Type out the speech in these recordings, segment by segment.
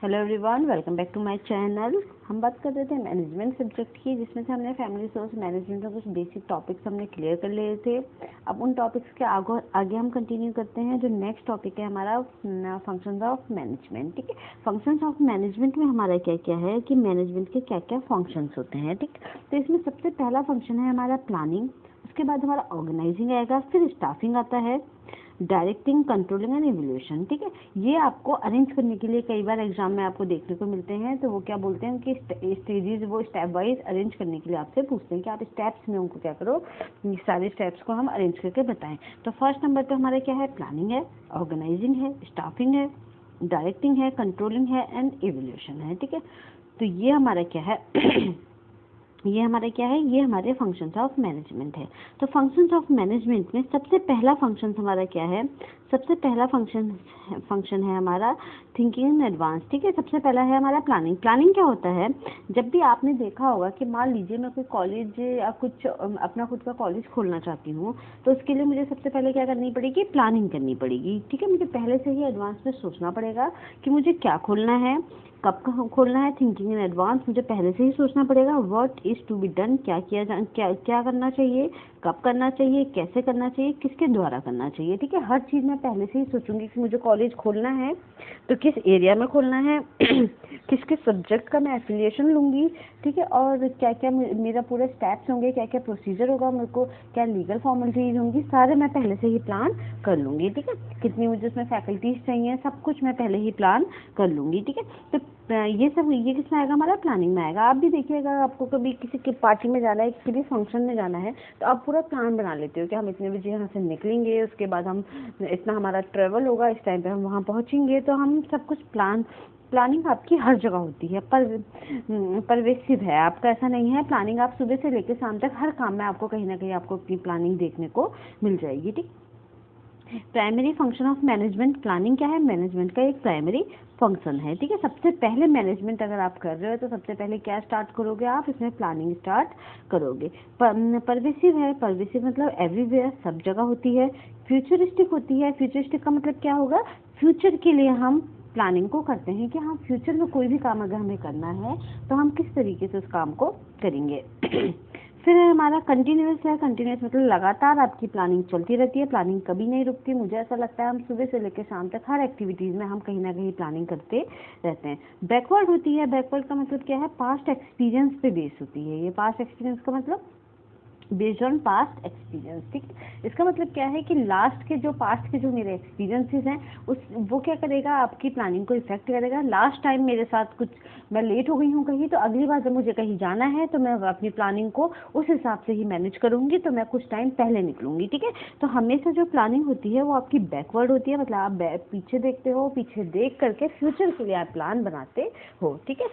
Hello everyone, welcome back to my channel. हम बात कर रहे थे मैनेजमेंट सब्जेक्ट की, जिसमें से हमने फैमिली रिसोर्स मैनेजमेंट का कुछ बेसिक टॉपिक्स हमने क्लियर कर लिए थे। अब उन टॉपिक्स के आगे हम कंटिन्यू करते हैं। जो नेक्स्ट टॉपिक है हमारा फंक्शंस ऑफ मैनेजमेंट। ठीक है, फंक्शंस ऑफ मैनेजमेंट में हमारा क्या क्या है कि मैनेजमेंट के क्या क्या फंक्शंस होते हैं। ठीक, तो इसमें सबसे पहला फंक्शन है हमारा प्लानिंग, उसके बाद हमारा ऑर्गेनाइजिंग आएगा, फिर स्टाफिंग आता है, डायरेक्टिंग, कंट्रोलिंग एंड इवोल्यूशन। ठीक है, ये आपको अरेंज करने के लिए कई बार एग्जाम में आपको देखने को मिलते हैं। तो वो क्या बोलते हैं कि स्टेजेस, वो स्टेप वाइज अरेंज करने के लिए आपसे पूछते हैं कि आप स्टेप्स में उनको क्या करो, सारे स्टेप्स को हम अरेंज करके बताएं। तो फर्स्ट नंबर पे हमारा क्या है, प्लानिंग है, ऑर्गेनाइजिंग है, स्टाफिंग है, डायरेक्टिंग है, कंट्रोलिंग है एंड इवोल्यूशन है। ठीक है, तो ये हमारा क्या है ये हमारे फंक्शंस ऑफ मैनेजमेंट है। तो फंक्शंस ऑफ मैनेजमेंट में सबसे पहला फंक्शन हमारा क्या है, सबसे पहला फंक्शन है हमारा थिंकिंग इन एडवांस। ठीक है, सबसे पहला है हमारा प्लानिंग। प्लानिंग क्या होता है, जब भी आपने देखा होगा कि मान लीजिए मैं कोई कॉलेज या कुछ अपना खुद का कॉलेज खोलना चाहती हूँ, तो उसके लिए मुझे सबसे पहले क्या करनी पड़ेगी, प्लानिंग करनी पड़ेगी। ठीक है, मुझे पहले से ही एडवांस में सोचना पड़ेगा कि मुझे क्या खोलना है, कब खोलना है। थिंकिंग इन एडवांस, मुझे पहले से ही सोचना पड़ेगा what is to be done, क्या करना चाहिए, कब करना चाहिए, कैसे करना चाहिए, किसके द्वारा करना चाहिए। ठीक है, हर चीज़ मैं पहले से ही सोचूंगी कि मुझे कॉलेज खोलना है तो किस एरिया में खोलना है किसके सब्जेक्ट का मैं एफिलिएशन लूँगी। ठीक है, और क्या क्या मेरा पूरे स्टेप्स होंगे, क्या क्या प्रोसीजर होगा, मेरे को क्या लीगल फॉर्मेलिटीज होंगी, सारे मैं पहले से ही प्लान कर लूँगी। ठीक है, कितनी मुझे उसमें फैकल्टीज चाहिए, सब कुछ मैं पहले ही प्लान कर लूँगी। ठीक है, तो ये किसमें आएगा, हमारा प्लानिंग में आएगा। आप भी देखिएगा, आपको कभी किसी की पार्टी में जाना है, किसी भी फंक्शन में जाना है, तो आप पूरा प्लान बना लेते हो कि हम इतने बजे यहाँ से निकलेंगे, उसके बाद हम इतना हमारा ट्रेवल होगा, इस टाइम पे हम वहाँ पहुँचेंगे। तो हम सब कुछ प्लानिंग आपकी हर जगह होती है, परवेसिव है, आपका ऐसा नहीं है। प्लानिंग आप सुबह से लेकर शाम तक हर काम में आपको कहीं ना कहीं आपको अपनी प्लानिंग देखने को मिल जाएगी। ठीक, primary function of management. Planning क्या है, मैनेजमेंट का एक प्राइमरी फंक्शन है। ठीक है, सबसे पहले मैनेजमेंट अगर आप कर रहे हो तो सबसे पहले क्या स्टार्ट करोगे, आप इसमें प्लानिंग स्टार्ट करोगे। परवेसिव है, परवेसिव मतलब एवरीवेयर, सब जगह होती है। फ्यूचरिस्टिक होती है, फ्यूचरिस्टिक का मतलब क्या होगा, फ्यूचर के लिए हम प्लानिंग को करते हैं कि हाँ फ्यूचर में कोई भी काम अगर हमें करना है तो हम किस तरीके से उस काम को करेंगे। फिर हमारा कंटिन्यूस है, कंटिन्यूस मतलब लगातार आपकी प्लानिंग चलती रहती है, प्लानिंग कभी नहीं रुकती। मुझे ऐसा लगता है हम सुबह से लेकर शाम तक हर एक्टिविटीज़ में हम कहीं ना कहीं प्लानिंग करते रहते हैं। बैकवर्ड होती है, बैकवर्ड का मतलब क्या है, पास्ट एक्सपीरियंस पे बेस होती है। ये पास्ट एक्सपीरियंस का मतलब बेस्ड ऑन पास्ट एक्सपीरियंस। ठीक, इसका मतलब क्या है कि पास्ट के जो मेरे एक्सपीरियंसेस हैं वो क्या करेगा, आपकी प्लानिंग को इफेक्ट करेगा। लास्ट टाइम मेरे साथ कुछ मैं लेट हो गई हूँ कहीं, तो अगली बार जब मुझे कहीं जाना है तो मैं अपनी प्लानिंग को उस हिसाब से ही मैनेज करूँगी, तो मैं कुछ टाइम पहले निकलूँगी। ठीक है, तो हमेशा जो प्लानिंग होती है वो आपकी बैकवर्ड होती है, मतलब आप पीछे देखते हो, पीछे देख करके फ्यूचर के लिए आप प्लान बनाते हो। ठीक है,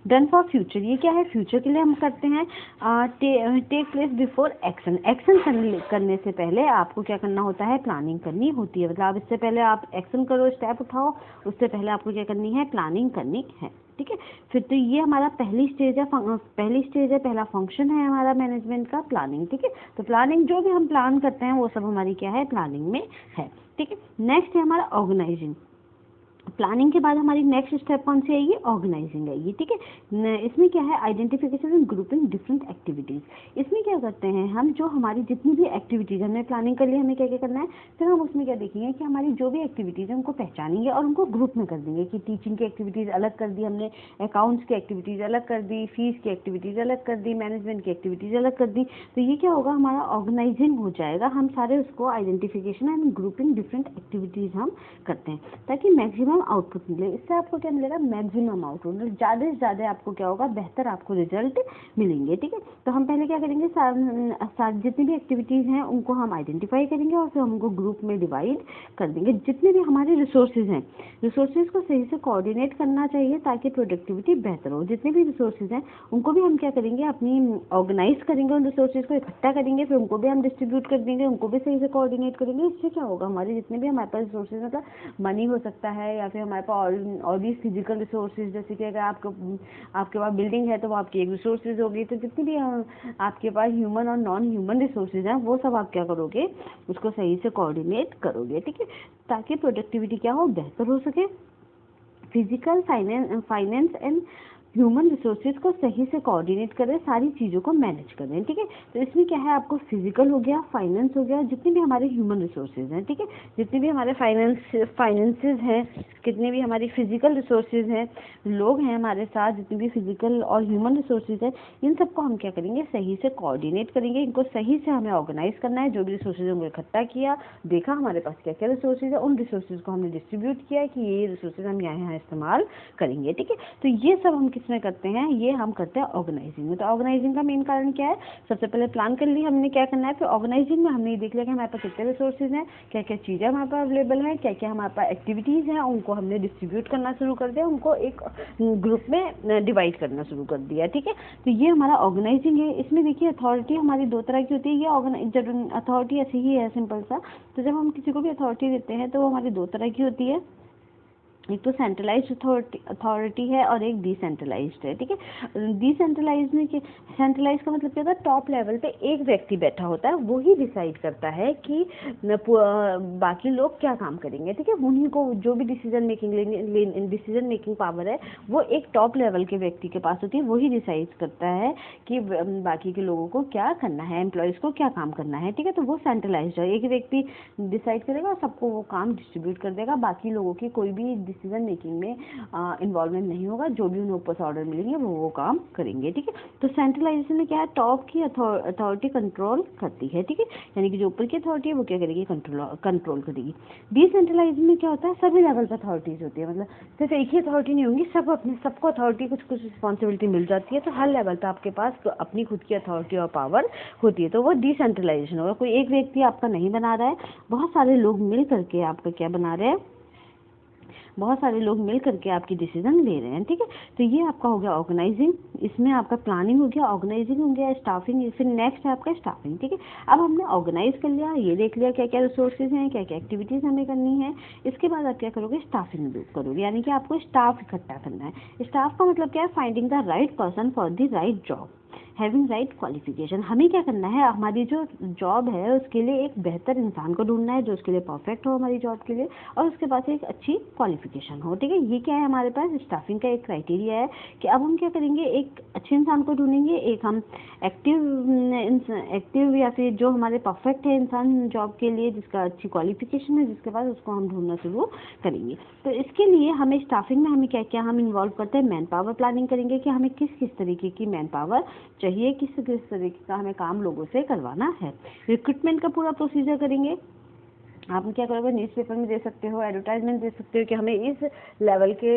डन फॉर फ्यूचर, ये क्या है, फ्यूचर के लिए हम करते हैं। Take place before action, action करने से पहले आपको क्या करना होता है, प्लानिंग करनी होती है। मतलब इससे पहले आप एक्शन करो, स्टेप उठाओ, उससे पहले आपको क्या करनी है, प्लानिंग करनी है। ठीक है, फिर तो ये हमारा पहला पहला फंक्शन है हमारा मैनेजमेंट का, प्लानिंग। ठीक है, तो प्लानिंग जो भी हम प्लान करते हैं वो सब हमारी क्या है, प्लानिंग में है। ठीक है, नेक्स्ट है हमारा ऑर्गेनाइजिंग। प्लानिंग के बाद हमारी नेक्स्ट स्टेप कौन सी आएगी, ऑर्गेनाइजिंग आएगी। ठीक है, इसमें क्या है, identification and grouping different activities. इसमें क्या करते हैं हम, जो हमारी जितनी भी एक्टिविटीज हमने प्लानिंग कर ली, हमें क्या क्या करना है, फिर हम उसमें क्या देखेंगे कि हमारी जो भी एक्टिविटीज है उनको पहचानेंगे और उनको ग्रुप में कर देंगे कि टीचिंग की एक्टिविटीज अलग कर दी हमने, अकाउंट्स की एक्टिविटीज अलग कर दी, फीस की एक्टिविटीज अलग कर दी, मैनेजमेंट की एक्टिविटीज अलग कर दी। तो ये क्या होगा, हमारा ऑर्गेनाइजिंग हो जाएगा। हम सारे उसको identification and grouping different activities हम करते हैं ताकि मैक्सिमम आउटपुट मिले। इससे आपको क्या मिलेगा, मैक्सिमम आउटपुट, ज़्यादा से ज़्यादा आपको क्या होगा, बेहतर आपको रिजल्ट मिलेंगे। ठीक है, तो हम पहले क्या करेंगे, जितनी भी एक्टिविटीज़ हैं उनको हम आइडेंटिफाई करेंगे और फिर हमको ग्रुप में डिवाइड कर देंगे। जितने भी हमारे रिसोर्सेज हैं, रिसोर्सेज को सही से कोऑर्डिनेट करना चाहिए ताकि प्रोडक्टिविटी बेहतर हो। जितने भी रिसोर्सेज हैं उनको भी हम क्या करेंगे, अपनी ऑर्गेनाइज करेंगे, उन रिसोर्सेज को इकट्ठा करेंगे, फिर उनको भी हम डिस्ट्रीब्यूट कर देंगे, उनको भी सही से कोऑर्डिनेट करेंगे। इससे क्या होगा, हमारे जितने भी हमारे पास रिसोर्सेज, मतलब मनी हो सकता है या फिर हमारे पास और भी फिजिकल रिसोर्सेज, जैसे कि अगर आपके पास बिल्डिंग है तो वो आपकी एक रिसोर्सेज होगी। तो जितनी भी आपके पास ह्यूमन और नॉन ह्यूमन रिसोर्सेज हैं वो सब आप क्या करोगे, उसको सही से कोऑर्डिनेट करोगे। ठीक है, ताकि प्रोडक्टिविटी क्या हो, बेहतर हो सके। Physical, finance and human resources को सही से कोऑर्डिनेट करें, सारी चीज़ों को मैनेज करें। ठीक है, तो इसमें क्या है, आपको फिजिकल हो गया, फाइनेंस हो गया, जितने भी हमारे ह्यूमन रिसोर्सेज हैं, ठीक है, जितने भी हमारे फाइनेंसेस हैं, कितने भी हमारी फिजिकल रिसोर्सेज हैं, लोग हैं हमारे साथ, जितने भी फिजिकल और ह्यूमन रिसोर्सेज हैं, इन सबको हम क्या करेंगे, सही से कोऑर्डिनेट करेंगे, इनको सही से हमें ऑर्गेनाइज करना है। जो भी रिसोर्सेज हमने इकट्ठा किया, देखा हमारे पास क्या क्या रिसोर्सेज है, उन रिसोर्सेज को हमने डिस्ट्रीब्यूट किया कि ये रिसोर्सेज हम यहाँ इस्तेमाल करेंगे। ठीक है, तो ये सब हम किसमें करते हैं, ये हम करते हैं ऑर्गेनाइजिंग में। तो ऑर्गेनाइजिंग का मेन कारण क्या है, सबसे पहले प्लान कर ली हमने क्या करना है, फिर ऑर्गेनाइजिंग में हमने ये देख लिया कि हमारे पास कितने रिसोर्सेज हैं, क्या क्या चीज़ें हमारे पास अवेलेबल हैं, क्या क्या हमारे पास एक्टिविटीज़ हैं, उनको हमने डिस्ट्रीब्यूट करना शुरू कर दिया, उनको एक ग्रुप में डिवाइड करना शुरू कर दिया। ठीक है, तो ये हमारा ऑर्गेनाइजिंग है। इसमें देखिए अथॉरिटी हमारी दो तरह की होती है। ये अथॉरिटी ऐसी ही है, सिंपल सा। तो जब हम किसी को भी अथॉरिटी देते हैं तो वो हमारी दो तरह की होती है, एक तो सेंट्रलाइज्ड अथॉरिटी है और एक डिसेंट्रलाइज्ड है। ठीक है, डिसेंट्रलाइज्ड में सेंट्रलाइज का मतलब क्या होता है, टॉप लेवल पे एक व्यक्ति बैठा होता है, वो ही डिसाइड करता है कि बाकी लोग क्या काम करेंगे। ठीक है, उन्हीं को जो भी डिसीजन मेकिंग पावर है वो एक टॉप लेवल के व्यक्ति के पास होती है, वही डिसाइड करता है कि बाकी के लोगों को क्या करना है, एम्प्लॉयज़ को क्या काम करना है। ठीक है, तो वो सेंट्रलाइज्ड है, एक व्यक्ति डिसाइड करेगा और सबको वो काम डिस्ट्रीब्यूट कर देगा, बाकी लोगों की कोई भी डिसीजन मेकिंग में इन्वॉल्वमेंट नहीं होगा, जो भी उन्हें ऊपर से ऑर्डर मिलेंगे वो काम करेंगे। ठीक है, तो सेंट्रलाइजेशन में क्या है, टॉप की अथॉरिटी कंट्रोल करती है। ठीक है, यानी कि जो ऊपर की अथॉरिटी है वो क्या करेगी, कंट्रोल करेगी। डिसेंट्रलाइजेशन में क्या होता है, सभी लेवल पर अथॉरिटीज होती है, मतलब सिर्फ एक ही अथॉरिटी नहीं होंगी, सबको अथॉरिटी कुछ रिस्पॉन्सिबिलिटी मिल जाती है, तो हर लेवल पर आपके पास तो अपनी खुद की अथॉरिटी और पावर होती है, तो वो डिसेंट्रलाइजेशन होगा। कोई एक व्यक्ति आपका नहीं बना रहा है, बहुत सारे लोग मिल करके आपका क्या बना रहे हैं, बहुत सारे लोग मिल करके आपकी डिसीजन ले रहे हैं। ठीक है, तो ये आपका हो गया ऑर्गेनाइजिंग, इसमें आपका प्लानिंग हो गया, ऑर्गेनाइजिंग हो गया, स्टाफिंग, फिर नेक्स्ट है आपका स्टाफिंग। ठीक है, अब हमने ऑर्गेनाइज कर लिया, ये देख लिया क्या क्या रिसोर्सेज हैं, क्या क्या एक्टिविटीज़ हमें करनी है। इसके बाद आप क्या करोगे, स्टाफिंग करोगे, यानी कि आपको स्टाफ इकट्ठा करना है। स्टाफ का मतलब क्या है, finding the right person for the right job, having right qualification. हमें क्या करना है, हमारी जो जॉब है उसके लिए एक बेहतर इंसान को ढूंढना है जो उसके लिए परफेक्ट हो हमारी जॉब के लिए, और उसके पास एक अच्छी क्वालिफिकेशन हो। ठीक है, ये क्या है हमारे पास स्टाफिंग का एक क्राइटेरिया है कि अब हम क्या करेंगे, एक अच्छे इंसान को ढूंढेंगे, एक हम एक्टिव या फिर जो हमारे परफेक्ट है इंसान जॉब के लिए, जिसका अच्छी क्वालिफिकेशन है, जिसके पास उसको हम ढूंढना शुरू करेंगे। तो इसके लिए हमें स्टाफिंग में हमें क्या क्या हम इन्वॉल्व करते हैं, मैन पावर प्लानिंग करेंगे कि हमें किस किस तरीके की मैन पावर चाहिए, किस किस तरीके का हमें काम लोगों से करवाना है। रिक्रूटमेंट का पूरा प्रोसीजर करेंगे। आप क्या करोगे, न्यूज़पेपर में दे सकते हो, एडवर्टाइजमेंट दे सकते हो कि हमें इस लेवल के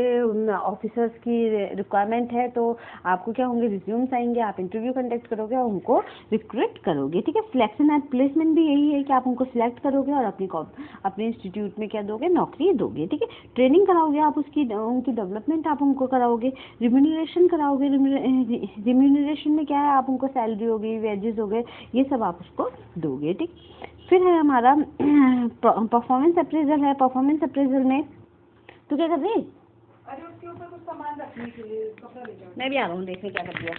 ऑफिसर्स की रिक्वायरमेंट है, तो आपको क्या होंगे, रिज्यूम्स आएंगे, आप इंटरव्यू कंडक्ट करोगे और उनको रिक्रूट करोगे। ठीक है, सिलेक्शन एंड प्लेसमेंट भी यही है कि आप उनको सिलेक्ट करोगे और अपने इंस्टीट्यूट में क्या दोगे, नौकरी दोगे। ठीक है, ट्रेनिंग कराओगे आप, उनकी डेवलपमेंट आप उनको कराओगे, रिम्यूनरेशन कराओगे। रिम्यूनरेशन में क्या है, आप उनको सैलरी हो गई, वेजेस हो गए, ये सब आप उसको दोगे। ठीक, फिर है हमारा परफॉर्मेंस अप्रेजल है। परफॉर्मेंस अप्रेजल में तू क्या कर रही है, अरे उसके ऊपर कुछ सामान रखने के लिए कपड़ा ले जाओ, मैं भी आ रहा हूँ देखने क्या कर दिया।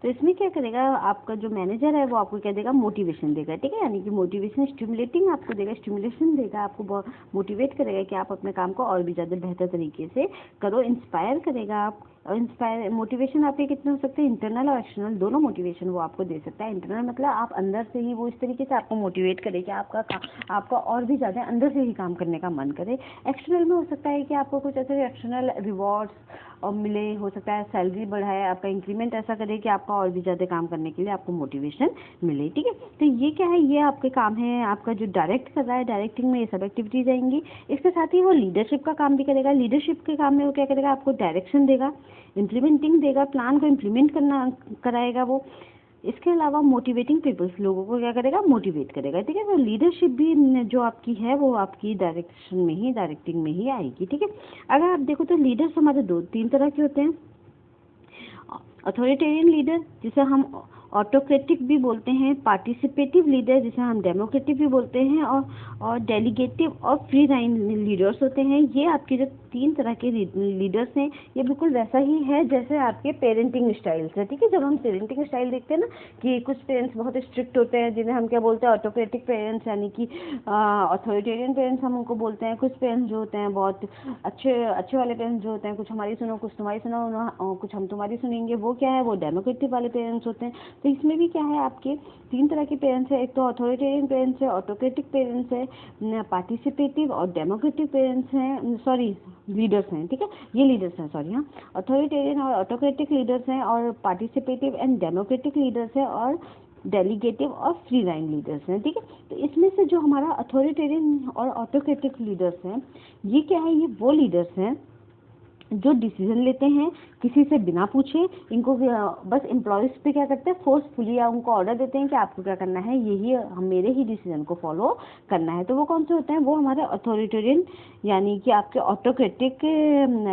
तो इसमें क्या करेगा, आपका जो मैनेजर है वो आपको क्या देगा, मोटिवेशन देगा, ठीक है, यानी कि मोटिवेशन स्टिमुलेटिंग आपको देगा, स्टिमुलेशन देगा, आपको बहुत मोटिवेट करेगा कि आप अपने काम को और भी ज़्यादा बेहतर तरीके से करो, इंस्पायर करेगा आप। और इंस्पायर मोटिवेशन आपके कितने हो सकते हैं, इंटरनल और एक्सटर्नल दोनों मोटिवेशन वो आपको दे सकता है। इंटरनल मतलब आप अंदर से ही वो इस तरीके से आपको मोटिवेट करे कि आपका और भी ज़्यादा अंदर से ही काम करने का मन करे। एक्सटर्नल में हो सकता है कि आपको कुछ ऐसे एक्सटर्नल रिवॉर्ड्स और मिले, हो सकता है सैलरी बढ़ाए, आपका इंक्रीमेंट ऐसा करे कि आपका और भी ज़्यादा काम करने के लिए आपको मोटिवेशन मिले, ठीक है। तो ये क्या है, ये आपके काम है, आपका जो डायरेक्ट कर रहा है, डायरेक्टिंग में ये सब एक्टिविटीज आएंगी। इसके साथ ही वो लीडरशिप का काम भी करेगा। लीडरशिप के काम में वो क्या करेगा, आपको डायरेक्शन देगा, इम्प्लीमेंटिंग देगा, प्लान को इम्प्लीमेंट करना कराएगा वो। इसके अलावा मोटिवेटिंग पीपल्स, लोगों को क्या करेगा, मोटिवेट करेगा, ठीक है। तो लीडरशिप भी जो आपकी है वो आपकी डायरेक्शन में ही, डायरेक्टिंग में ही आएगी, ठीक है। अगर आप देखो तो लीडर्स हमारे 2-3 तरह के होते हैं। अथॉरिटेरियन लीडर जिसे हम ऑटोक्रेटिक भी बोलते हैं, पार्टिसिपेटिव लीडर जिसे हम डेमोक्रेटिक भी बोलते हैं, और डेलीगेटिव और फ्री राइन लीडर्स होते हैं। ये आपके जो 3 तरह के लीडर्स हैं, ये बिल्कुल वैसा ही है जैसे आपके पेरेंटिंग स्टाइल्स है, ठीक है। जब हम पेरेंटिंग स्टाइल देखते हैं ना कि कुछ पेरेंट्स बहुत स्ट्रिक्ट होते हैं, जिन्हें हम क्या बोलते हैं, ऑटोक्रेटिक पेरेंट्स, यानी कि अथॉरिटेरियन पेरेंट्स हम उनको बोलते हैं। कुछ पेरेंट्स जो होते हैं बहुत अच्छे वाले पेरेंट्स जो होते हैं, कुछ हमारी सुनो कुछ तुम्हारी सुनो, कुछ हम तुम्हारी सुनेंगे, वो क्या है, वो डेमोक्रेटिक वाले पेरेंट्स होते हैं। तो इसमें भी क्या है, आपके 3 तरह के पेरेंट्स है। एक तो अथॉरिटेरियन पेरेंट्स है, ऑटोक्रेटिक पेरेंट्स है, पार्टिसिपेटिव और डेमोक्रेटिक पेरेंट्स हैं, सॉरी लीडर्स हैं, ठीक है, ये लीडर्स हैं, सॉरी, हाँ, अथॉरिटेरियन और ऑटोक्रेटिक लीडर्स हैं, और पार्टिसिपेटिव एंड डेमोक्रेटिक लीडर्स हैं, और डेलीगेटिव और फ्री राइन लीडर्स हैं, ठीक है। तो इसमें से जो हमारा अथॉरिटेरियन और ऑटोक्रेटिक लीडर्स हैं, ये क्या है, ये वो लीडर्स हैं जो डिसीजन लेते हैं किसी से बिना पूछे। इनको बस एम्प्लॉयज़ पे क्या करते हैं, फोर्सफुली या उनको ऑर्डर देते हैं कि आपको क्या करना है, यही मेरे ही डिसीजन को फॉलो करना है। तो वो कौन से होते हैं, वो हमारे अथॉरिटेरियन यानी कि आपके ऑटोक्रेटिक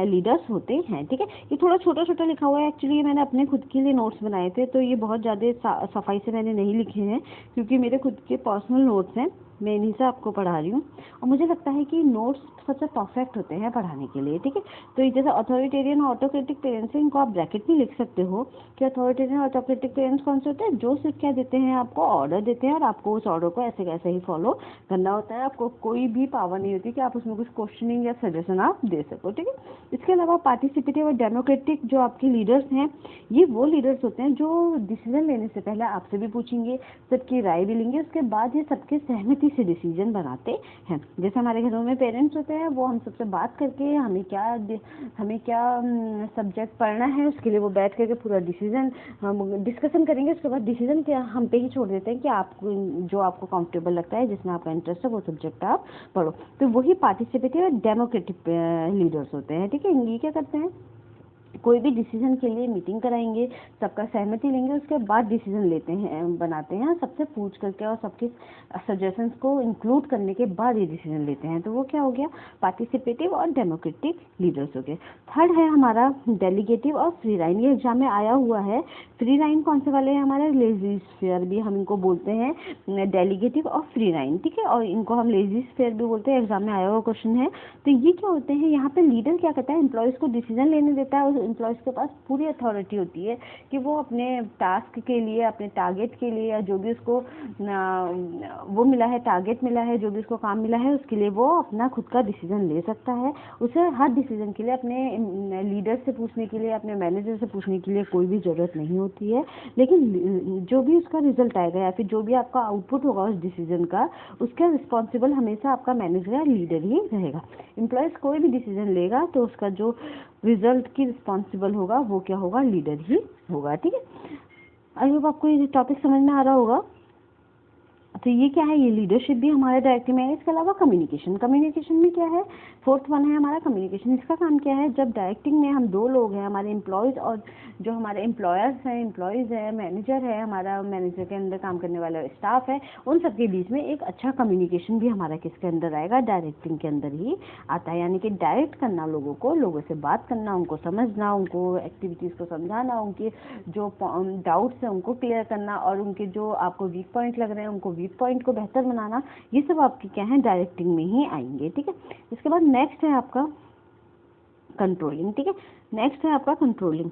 लीडर्स होते हैं, ठीक है। ये थोड़ा छोटा छोटा लिखा हुआ है, एक्चुअली मैंने अपने खुद के लिए नोट्स बनाए थे, तो ये बहुत ज़्यादा सफाई से मैंने नहीं लिखे हैं, क्योंकि मेरे खुद के पर्सनल नोट्स हैं, मैं इन्हीं से आपको पढ़ा रही हूँ। और मुझे लगता है कि नोट्स सबसे परफेक्ट होते हैं पढ़ाने के लिए, ठीक है। तो ये जैसे अथॉरिटेरियन और ऑटोक्रेटिक पेरेंट्स हैं, इनको आप ब्रैकेट में लिख सकते हो कि अथॉरिटेरियन और ऑटोक्रेटिक पेरेंट्स कौन से होते हैं, जो सिर्फ क्या देते हैं, आपको ऑर्डर देते हैं, और आपको उस ऑर्डर को ऐसे कैसे ही फॉलो करना होता है। आपको कोई भी पावर नहीं होती कि आप उसमें कुछ क्वेश्चनिंग या सजेशन आप दे सको, ठीक है। इसके अलावा पार्टिसिपेटिव और डेमोक्रेटिक जो आपके लीडर्स हैं, ये वो लीडर्स होते हैं जो डिसीजन लेने से पहले आपसे भी पूछेंगे, सबकी राय भी लेंगे, उसके बाद ये सबके सहमति से डिसीजन बनाते हैं। जैसे हमारे घरों में पेरेंट्स होते हैं, वो हम सबसे बात करके हमें क्या सब्जेक्ट पढ़ना है, उसके लिए वो बैठ करके पूरा डिस्कशन करेंगे। उसके बाद डिसीजन क्या हम पे ही छोड़ देते हैं कि आपको जो आपको कंफर्टेबल लगता है, जिसमें आपका इंटरेस्ट है, वो सब्जेक्ट आप पढ़ो। तो वही पार्टिसिपेटिव और डेमोक्रेटिक लीडर्स होते हैं, ठीक है। ये क्या करते हैं, कोई भी डिसीजन के लिए मीटिंग कराएंगे, सबका सहमति लेंगे, उसके बाद डिसीजन लेते हैं, बनाते हैं, सबसे पूछ करके और सबके सजेशंस को इंक्लूड करने के बाद ये डिसीजन लेते हैं। तो वो क्या हो गया, पार्टिसिपेटिव और डेमोक्रेटिक लीडर्स हो गए। थर्ड है हमारा डेलीगेटिव और फ्री राइन, ये एग्जाम में आया हुआ है। फ्री राइन कौन से वाले हैं, हमारे लेजी स्फीयर भी हम इनको बोलते हैं, डेलीगेटिव और फ्री राइन, ठीक है, और इनको हम लेजी स्फीयर भी बोलते हैं, एग्जाम में आया हुआ क्वेश्चन है। तो ये क्या होते हैं, यहाँ पे लीडर क्या करता है, एम्प्लॉयज़ को डिसीजन लेने देता है, और एम्प्लॉयज़ के पास पूरी अथॉरिटी होती है कि वो अपने टास्क के लिए, अपने टारगेट के लिए, या जो भी उसको वो मिला है, टारगेट मिला है, जो भी उसको काम मिला है, उसके लिए वो अपना खुद का डिसीजन ले सकता है। उसे हर डिसीजन के लिए अपने लीडर से पूछने के लिए, अपने मैनेजर से पूछने के लिए कोई भी ज़रूरत नहीं होती है। लेकिन जो भी उसका रिजल्ट आएगा या फिर जो भी आपका आउटपुट होगा उस डिसीजन का, उसका रिस्पॉन्सिबल हमेशा आपका मैनेजर या लीडर ही रहेगा। एम्प्लॉयज़ कोई भी डिसीजन लेगा तो उसका जो रिजल्ट की रिस्पॉन्सिबल होगा वो क्या होगा, लीडर ही होगा, ठीक है। आई होप आपको ये टॉपिक समझ में आ रहा होगा। तो ये क्या है, ये लीडरशिप भी हमारे डायरेक्टिव में है। इसके अलावा कम्युनिकेशन में क्या है, फोर्थ वन है हमारा कम्युनिकेशन। इसका काम क्या है, जब डायरेक्टिंग में हम 2 लोग हैं, हमारे एम्प्लॉयज़ और जो हमारे एम्प्लॉयर्स हैं, एम्प्लॉयज़ है, मैनेजर है, हमारा मैनेजर के अंदर काम करने वाला स्टाफ है, उन सबके बीच में एक अच्छा कम्युनिकेशन भी हमारा किसके अंदर आएगा, डायरेक्टिंग के अंदर ही आता है। यानी कि डायरेक्ट करना लोगों को, लोगों से बात करना, उनको समझना, उनको एक्टिविटीज़ को समझाना, उनके जो डाउट्स हैं उनको क्लियर करना, और उनके जो आपको वीक पॉइंट लग रहे हैं उनको वीक पॉइंट को बेहतर बनाना, ये सब आपकी क्या है, डायरेक्टिंग में ही आएंगे, ठीक है। इसके बाद नेक्स्ट है आपका कंट्रोलिंग, ठीक है। नेक्स्ट है आपका कंट्रोलिंग।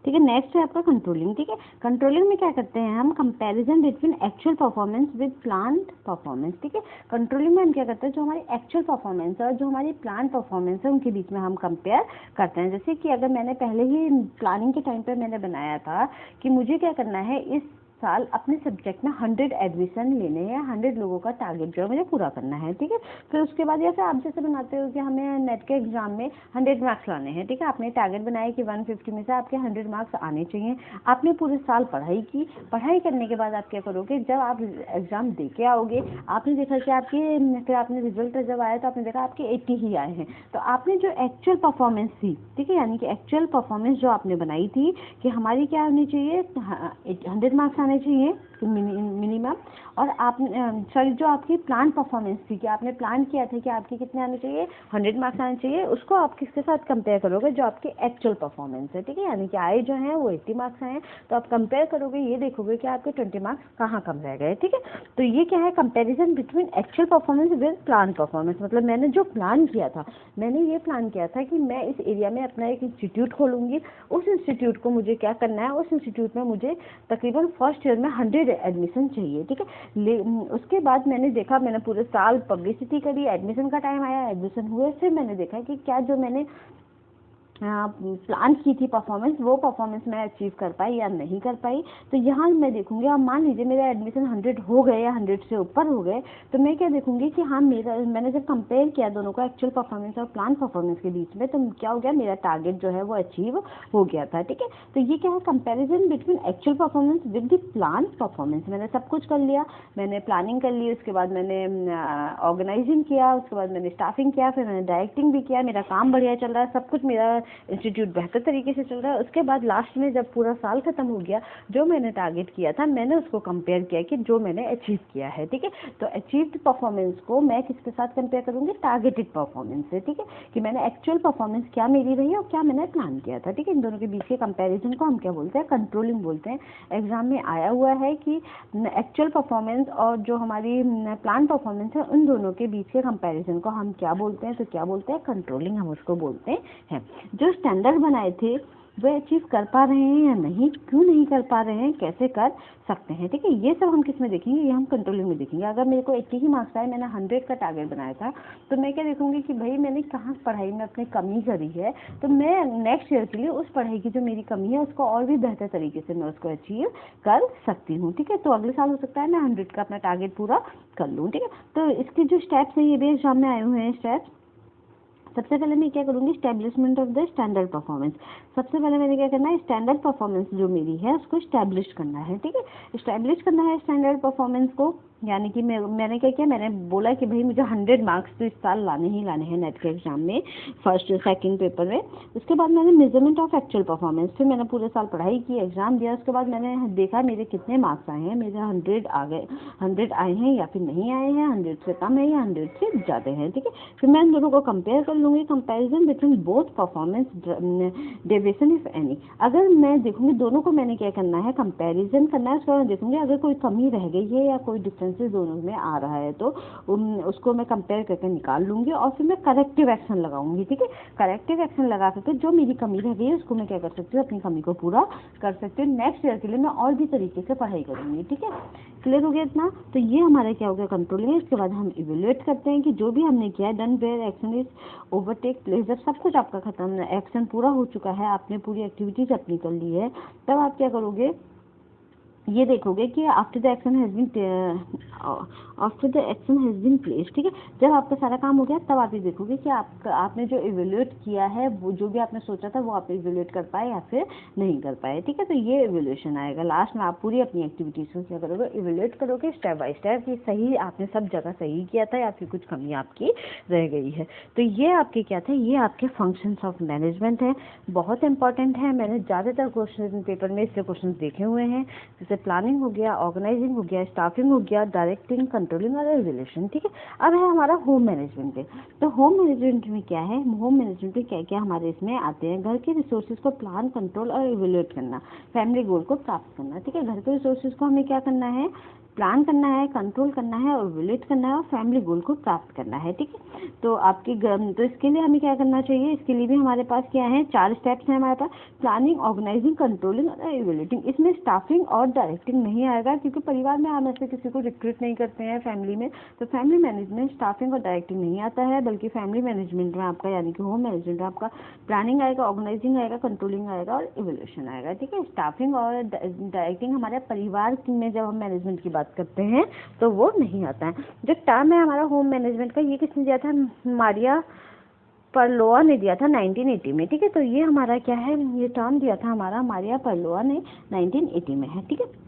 ठीक है। नेक्स्ट है आपका कंट्रोलिंग। ठीक है, कंट्रोलिंग में क्या करते हैं हम, comparison between actual performance with planned performance. ठीक है, कंट्रोलिंग में हम क्या करते हैं, जो हमारी एक्चुअल परफॉर्मेंस है और जो हमारी प्लान परफॉर्मेंस है उनके बीच में हम कंपेयर करते हैं। जैसे कि अगर मैंने पहले ही प्लानिंग के टाइम पे मैंने बनाया था कि मुझे क्या करना है, इस साल अपने सब्जेक्ट में 100 एडमिशन लेने हैं, 100 लोगों का टारगेट जो है मुझे पूरा करना है। ठीक है, फिर उसके बाद जैसे आप जैसे बनाते हो कि हमें नेट के एग्जाम में 100 मार्क्स लाने हैं। ठीक है, आपने टारगेट बनाया कि 150 में से आपके 100 मार्क्स आने चाहिए। आपने पूरे साल पढ़ाई की, पढ़ाई करने के बाद आप क्या करोगे, जब आप एग्जाम दे के आओगे, आपने देखा कि आपके, फिर आपने रिजल्ट जब आया तो आपने देखा आपके 80 ही आए हैं। तो आपने जो एक्चुअल परफॉर्मेंस थी, ठीक है, यानी कि एक्चुअल परफॉर्मेंस जो आपने बनाई थी कि हमारी क्या होनी चाहिए, 100 मार्क्स आने चाहिए मिनिमम, और आप सॉरी जो आपकी प्लान परफॉर्मेंस थी कि आपने प्लान किया था कि आपके कितने आने चाहिए, 100 मार्क्स आने चाहिए, उसको आप किसके साथ कंपेयर करोगे, जो आपकी एक्चुअल परफॉर्मेंस है। ठीक है, यानी कि आए जो हैं वो 80 मार्क्स आए, तो आप कंपेयर करोगे, ये देखोगे कि आपके 20 मार्क्स कहाँ कम रह गए। ठीक है, तो ये क्या है, comparison between actual performance with plan performance. मतलब मैंने जो प्लान किया था, मैंने ये प्लान किया था कि मैं इस एरिया में अपना एक इंस्टीट्यूट खोलूंगी, उस इंस्टीट्यूट को मुझे क्या करना है, उस इंस्टीट्यूट में मुझे तकरीबन फर्स्ट ईयर में 100 एडमिशन चाहिए। ठीक है, उसके बाद मैंने देखा, मैंने पूरे साल पब्लिसिटी करी, एडमिशन का टाइम आया, एडमिशन हुए, फिर मैंने देखा कि क्या जो मैंने प्लान की थी परफॉर्मेंस, वो परफॉर्मेंस मैं अचीव कर पाई या नहीं कर पाई। तो यहाँ मैं देखूंगी, अब मान लीजिए मेरा एडमिशन 100 हो गए या 100 से ऊपर हो गए, तो मैं क्या देखूंगी कि हाँ मैंने जब कंपेयर किया दोनों को, एक्चुअल परफॉर्मेंस और प्लान परफॉर्मेंस के बीच में, तो क्या हो गया, मेरा टारगेट जो है वो अचीव हो गया था। ठीक है, तो ये क्या है, comparison between actual performance with the plan performance. मैंने सब कुछ कर लिया, मैंने प्लानिंग कर ली, उसके बाद मैंने ऑर्गेनाइजिंग किया, उसके बाद मैंने स्टाफिंग किया, फिर मैंने डायरेक्टिंग भी किया, मेरा काम बढ़िया चल रहा है, सब कुछ मेरा इंस्टीट्यूट बेहतर तरीके से चल रहा है। उसके बाद लास्ट में जब पूरा साल खत्म हो गया, जो मैंने टारगेट किया था, मैंने उसको कंपेयर किया कि जो मैंने अचीव किया है। ठीक है, तो अचीव्ड परफॉर्मेंस को मैं किसके साथ कंपेयर करूंगी, टारगेटेड परफॉर्मेंस से। ठीक है, कि मैंने एक्चुअल परफॉर्मेंस क्या मेरी रही है और क्या मैंने प्लान किया था। ठीक है, इन दोनों के बीच के कंपेरिजन को हम क्या बोलते हैं, कंट्रोलिंग बोलते हैं। एग्जाम में आया हुआ है कि एक्चुअल परफॉर्मेंस और जो हमारी प्लान परफॉर्मेंस है, उन दोनों के बीच के कंपेरिजन को हम क्या बोलते हैं, तो क्या बोलते हैं, कंट्रोलिंग हम उसको बोलते हैं। जो स्टैंडर्ड बनाए थे वे अचीव कर पा रहे हैं या नहीं, क्यों नहीं कर पा रहे हैं, कैसे कर सकते हैं। ठीक है, ये सब हम किस में देखेंगे, ये हम कंट्रोलिंग में देखेंगे। अगर मेरे को 80 ही मार्क्स आए, मैंने 100 का टारगेट बनाया था, तो मैं क्या देखूंगी कि भाई मैंने कहाँ पढ़ाई में अपनी कमी करी है, तो मैं नेक्स्ट ईयर के लिए उस पढ़ाई की जो मेरी कमी है उसको और भी बेहतर तरीके से मैं उसको अचीव कर सकती हूँ। ठीक है, तो अगले साल हो सकता है मैं 100 का अपना टारगेट पूरा कर लूँ। ठीक है, तो इसके जो स्टेप्स हैं, ये भी एग्जाम में आए हुए हैं स्टेप्स। सबसे पहले मैं क्या करूंगी, establishment of the standard performance. सबसे पहले मैंने क्या करना है, स्टैंडर्ड परफॉर्मेंस जो मेरी है उसको स्टैब्लिश करना है। ठीक है, स्टैब्लिश करना है स्टैंडर्ड परफॉर्मेंस को, यानी कि मैंने क्या किया, मैंने बोला कि भाई मुझे 100 मार्क्स तो इस साल लाने ही लाने हैं नेट के एग्जाम में, फर्स्ट सेकंड पेपर में। उसके बाद मैंने मेजरमेंट ऑफ एक्चुअल परफॉर्मेंस, फिर मैंने पूरे साल पढ़ाई की, एग्जाम दिया, उसके बाद मैंने देखा मेरे कितने मार्क्स आए हैं, मेरे 100 आ गए, 100 आए हैं या फिर नहीं आए हैं, 100 से कम है या 100 से ज़्यादा है। ठीक है, फिर मैं इन दोनों को कंपेयर कर लूँगी, comparison between both performance deviation if any. अगर मैं देखूंगी दोनों को, मैंने क्या करना है, कंपेरिजन करना है, उसके बाद देखूंगी अगर कोई कमी रह गई है या कोई डिफरेंसेस दोनों में आ रहा है, तो उसको मैं कंपेयर करके निकाल लूंगी और फिर मैं करेक्टिव एक्शन लगाऊंगी। ठीक है, करेक्टिव एक्शन लगा करके जो मेरी कमी रह गई है उसको मैं क्या कर सकती हूँ, अपनी कमी को पूरा कर सकती हूँ। नेक्स्ट ईयर के लिए मैं और भी तरीके से पढ़ाई करूंगी। ठीक है, क्लियर हो गया इतना। तो ये हमारा क्या हो गया, कंट्रोलिंग है। इसके बाद हम इवेल्युएट करते हैं कि जो भी हमने किया है, done where action is overtake place. जब सब कुछ आपका खत्म, एक्शन पूरा हो चुका है, आपने पूरी एक्टिविटीज अपनी कर ली है, तब आप क्या करोगे, ये देखोगे कि after the action has been place. ठीक है, जब आपका सारा काम हो गया तब आप ये देखोगे कि आपने जो इवेल्युएट किया है, वो जो भी आपने सोचा था वो आप इवेल्युएट कर पाए या फिर नहीं कर पाए। ठीक है, तो ये इवेल्युएशन आएगा। लास्ट में आप पूरी अपनी एक्टिविटीज को क्या करोगे, इवेल्युएट करोगे स्टेप बाय स्टेप कि सही आपने सब जगह सही किया था या फिर कुछ कमी आपकी रह गई है। तो ये आपके क्या थे, ये आपके फंक्शंस ऑफ मैनेजमेंट है, बहुत इंपॉर्टेंट है। मैंने ज़्यादातर क्वेश्चन पेपर में इससे क्वेश्चन देखे हुए हैं, जैसे प्लानिंग हो गया, ऑर्गेनाइजिंग हो गया, स्टाफिंग हो गया, डायरेक्टिंग, कंट्रोलिंग और इवेल्युएशन। ठीक है, अब है हमारा होम मैनेजमेंट पे। तो होम मैनेजमेंट में क्या है, होम मैनेजमेंट में क्या क्या हमारे इसमें आते हैं, घर के रिसोर्सेज को प्लान, कंट्रोल और इवेल्युएट करना, फैमिली गोल को प्राप्त करना। ठीक है, घर के रिसोर्सेज को हमें क्या करना है, प्लान करना है, कंट्रोल करना है और इवैल्यूएट करना है और फैमिली गोल को प्राप्त करना है। ठीक है, तो तो इसके लिए हमें क्या करना चाहिए, इसके लिए भी हमारे पास क्या है, 4 स्टेप्स हैं हमारे पास, प्लानिंग, ऑर्गेनाइजिंग, कंट्रोलिंग और इवैल्यूएटिंग। इसमें स्टाफिंग और डायरेक्टिंग नहीं आएगा, क्योंकि परिवार में हम ऐसे किसी को रिक्रूट नहीं करते हैं फैमिली में, तो फैमिली मैनेजमेंट स्टाफिंग और डायरेक्टिंग नहीं आता है, बल्कि फैमिली मैनेजमेंट में आपका यानी कि होम मैनेजमेंट में आपका प्लानिंग आएगा, ऑर्गेनाइजिंग आएगा, कंट्रोलिंग आएगा और इवैल्यूएशन आएगा। ठीक है, स्टाफिंग और डायरेक्टिंग हमारे परिवार में जब हम मैनेजमेंट की बात करते हैं तो वो नहीं आता है। जो टर्म है हमारा होम मैनेजमेंट का, ये किसने दिया था, मारिया परलोआ ने दिया था 1980 में। ठीक है, तो ये हमारा क्या है, ये टर्म दिया था हमारा मारिया परलोआ ने 1980 में है। ठीक है,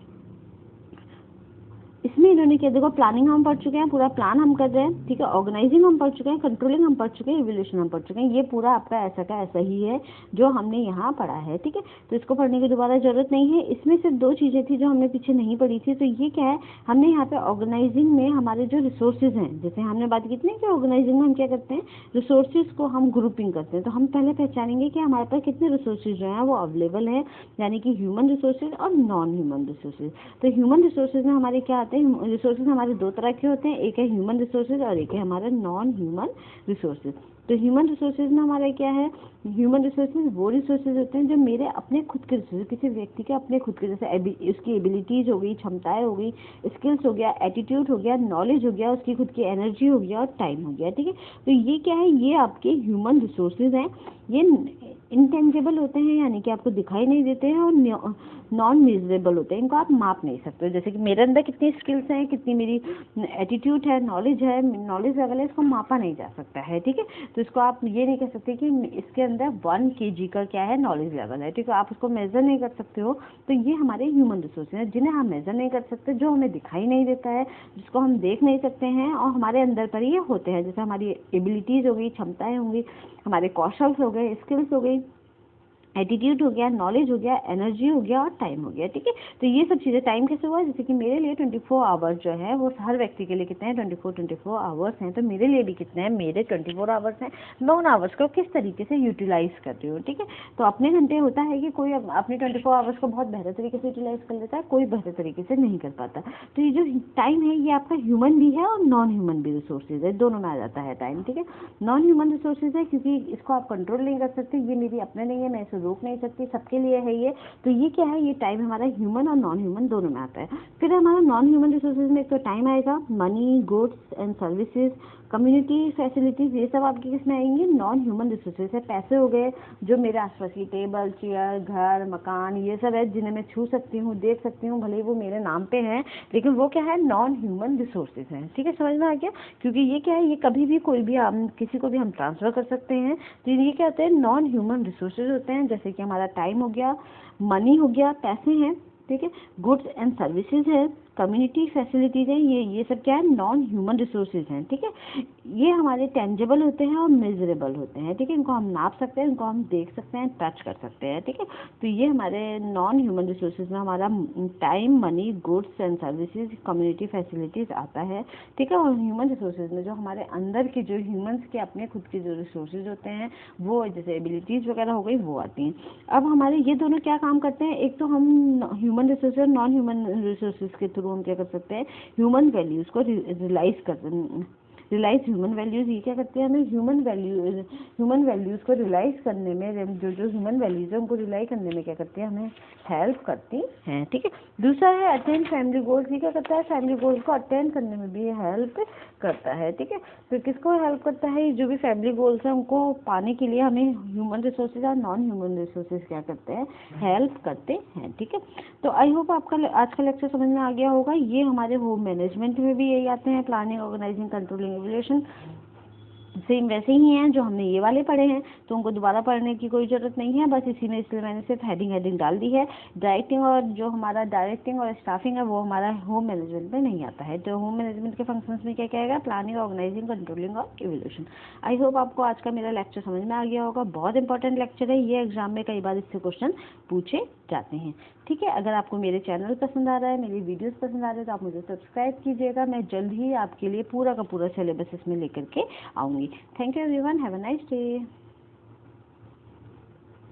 इसमें इन्होंने क्या, देखो प्लानिंग हम पढ़ चुके हैं, पूरा प्लान हम कर रहे हैं। ठीक है, ऑर्गेनाइजिंग हम पढ़ चुके हैं, कंट्रोलिंग हम पढ़ चुके हैं, इवैल्यूएशन हम पढ़ चुके हैं। ये पूरा आपका ऐसा का ऐसा ही है जो हमने यहाँ पढ़ा है। ठीक है, तो इसको पढ़ने की दोबारा जरूरत नहीं है। इसमें सिर्फ 2 चीजें थी जो हमने पीछे नहीं पढ़ी थी, तो ये क्या है, हमने यहाँ पे ऑर्गेनाइजिंग में हमारे जो रिसोर्सेज हैं, जैसे हमने बात की थी ना कि ऑर्गेनाइजिंग में हम क्या करते हैं, रिसोर्सेज को हम ग्रुपिंग करते हैं। तो हम पहले पहचानेंगे कि हमारे पास कितने रिसोर्सेज जो हैं वो अवेलेबल है, यानी कि ह्यूमन रिसोर्सेज और नॉन ह्यूमन रिसोर्सेज। तो ह्यूमन रिसोर्सेज में हमारे क्या आते हैं, रिसोर्सेज हमारे 2 तरह के होते हैं, एक है ह्यूमन रिसोर्सेज और एक है हमारा नॉन ह्यूमन रिसोर्सेज। तो ह्यूमन रिसोर्सेज में हमारा क्या है, ह्यूमन रिसोर्सेज वो रिसोर्सेज होते हैं जो मेरे अपने खुद के रिसोर्सेज, किसी व्यक्ति के अपने खुद के, जैसे उसकी एबिलिटीज हो गई, क्षमताएं हो गई, स्किल्स हो गया, एटीट्यूड हो गया, नॉलेज हो गया, उसकी खुद की एनर्जी हो गया और टाइम हो गया। ठीक है, तो ये क्या है, ये आपके ह्यूमन रिसोर्सेज हैं। ये इंटेंजिबल होते हैं, यानी कि आपको दिखाई नहीं देते हैं, और नॉन मेजरेबल होते हैं, इनको आप माप नहीं सकते। जैसे कि मेरे अंदर कितनी स्किल्स हैं, कितनी मेरी एटीट्यूड है, नॉलेज लेवल है, इसको मापा नहीं जा सकता है। ठीक है, तो इसको आप ये नहीं कह सकते कि इसके अंदर 1 kg का क्या है, नॉलेज लेवल है। ठीक है, आप उसको मेजर नहीं कर सकते हो। तो ये हमारे ह्यूमन रिसोर्सेज हैं जिन्हें हम मेजर नहीं कर सकते, जो हमें दिखाई नहीं देता है, जिसको हम देख नहीं सकते हैं और हमारे अंदर पर ये होते हैं। जैसे हमारी एबिलिटीज हो गई, क्षमताएं होंगी, हमारे कौशल हो गए, स्किल्स हो गई, एटीट्यूड हो गया, नॉलेज हो गया, एनर्जी हो गया और टाइम हो गया। ठीक है, तो ये सब चीज़ें, टाइम कैसे हुआ, जैसे कि मेरे लिए 24 आवर्स जो है वो हर व्यक्ति के लिए कितने हैं, 24 आवर्स हैं, तो मेरे लिए भी कितने हैं, मेरे 24 आवर्स हैं। मैं उन आवर्स को किस तरीके से यूटिलाइज कर रही हूँ। ठीक है, तो अपने घंटे होता है कि कोई अपने 24 आवर्स को बहुत बेहतर तरीके से यूटिलाइज कर लेता है, कोई बेहतर तरीके से नहीं कर पाता। तो ये जो टाइम है ये आपका ह्यूमन भी है और नॉन ह्यूमन भी रिसोर्सेज है, दोनों में आ जाता है टाइम। ठीक है, नॉन ह्यूमन रिसोर्सेज है क्योंकि इसको आप कंट्रोल नहीं कर सकते, ये मेरी अपने नहीं है, मैं इसे रोक नहीं सकती, सबके लिए है ये। तो ये क्या है, ये टाइम हमारा ह्यूमन और नॉन ह्यूमन दोनों में आता है। फिर हमारा नॉन ह्यूमन रिसोर्सेज में एक तो टाइम आएगा, money, goods and services, community facilities, ये सब आपके किस में आएंगे, नॉन ह्यूमन रिसोर्सेज है। पैसे हो गए जो मेरे आसपास की टेबल, चेयर, घर, मकान, ये सब है जिन्हें मैं छू सकती हूँ, देख सकती हूँ, भले ही वो मेरे नाम पे हैं, लेकिन वो क्या है, नॉन ह्यूमन रिसोर्सेज हैं। ठीक है, समझ में आ गया, क्योंकि ये क्या है, ये कभी भी कोई भी किसी को भी हम ट्रांसफर कर सकते हैं। तो ये क्या होते हैं, नॉन ह्यूमन रिसोर्सेज होते हैं। जैसे कि हमारा टाइम हो गया, मनी हो गया, पैसे हैं, ठीक है, गुड्स एंड सर्विसेज है, कम्युनिटी फैसिलिटीज है, ये सब क्या है, नॉन ह्यूमन रिसोर्सेज हैं। ठीक है, ये हमारे टेंजेबल होते हैं और मेजरेबल होते हैं। ठीक है, इनको हम नाप सकते हैं, इनको हम देख सकते हैं, टच कर सकते हैं। ठीक है, तो ये हमारे नॉन ह्यूमन रिसोर्सेज में हमारा time, money, goods and services, community facilities आता है। ठीक है, और ह्यूमन रिसोर्सेज में जो हमारे अंदर के जो ह्यूमंस के अपने खुद के जो रिसोर्सेज होते हैं, वो जैसे एबिलिटीज वगैरह हो गई, वो आती हैं। अब हमारे ये दोनों क्या काम करते हैं, एक तो हम ह्यूमन रिसोर्सेज और नॉन ह्यूमन रिसोर्सेज के थ्रू हम क्या कर सकते हैं, ह्यूमन वैल्यूज को रियलाइज ह्यूमन वैल्यूज, ये क्या करते हैं, हमें ह्यूमन वैल्यूज को रियलाइज करने में, जो ह्यूमन वैल्यूज है उनको रियलाइज करने में क्या करती है, हमें हेल्प करती हैं। ठीक है, दूसरा है अटेन फैमिली गोल्स, ये क्या करता है, फैमिली गोल्स को अटेन करने में भी हेल्प करता है। ठीक है, तो किसको हेल्प करता है, जो भी फैमिली गोल्स है उनको पाने के लिए हमें ह्यूमन रिसोर्सेज और नॉन ह्यूमन रिसोर्सेज क्या करते हैं, हेल्प करते हैं। ठीक है, तो आई होप आपका आज का लेक्चर समझ में आ गया होगा। ये हमारे होम मैनेजमेंट में भी यही आते हैं, planning, organising, controlling, evaluation, same वैसे ही हैं जो हमने ये वाले पढ़े हैं, तो उनको दोबारा पढ़ने की कोई ज़रूरत नहीं है, बस इसी में, इसलिए मैंने सिर्फ हेडिंग डाल दी है। डायरेक्टिंग और जो हमारा डायरेक्टिंग और स्टाफिंग है वो हमारा होम मैनेजमेंट में नहीं आता है। तो होम मैनेजमेंट के फंक्शंस में क्या क्या आएगा, प्लानिंग, ऑर्गेनाइजिंग, कंट्रोलिंग और इवैल्यूएशन। आई होप आपको आज का मेरा लेक्चर समझ में आ गया होगा। बहुत इंपॉर्टेंट लेक्चर है ये, एग्जाम में कई बार इससे क्वेश्चन पूछे जाते हैं। ठीक है, अगर आपको मेरे चैनल पसंद आ रहा है, मेरी वीडियोस पसंद आ रहे हैं, तो आप मुझे सब्सक्राइब कीजिएगा। मैं जल्द ही आपके लिए पूरा का पूरा सिलेबस इसमें लेकर के आऊँगी। Thank you everyone, have a nice day.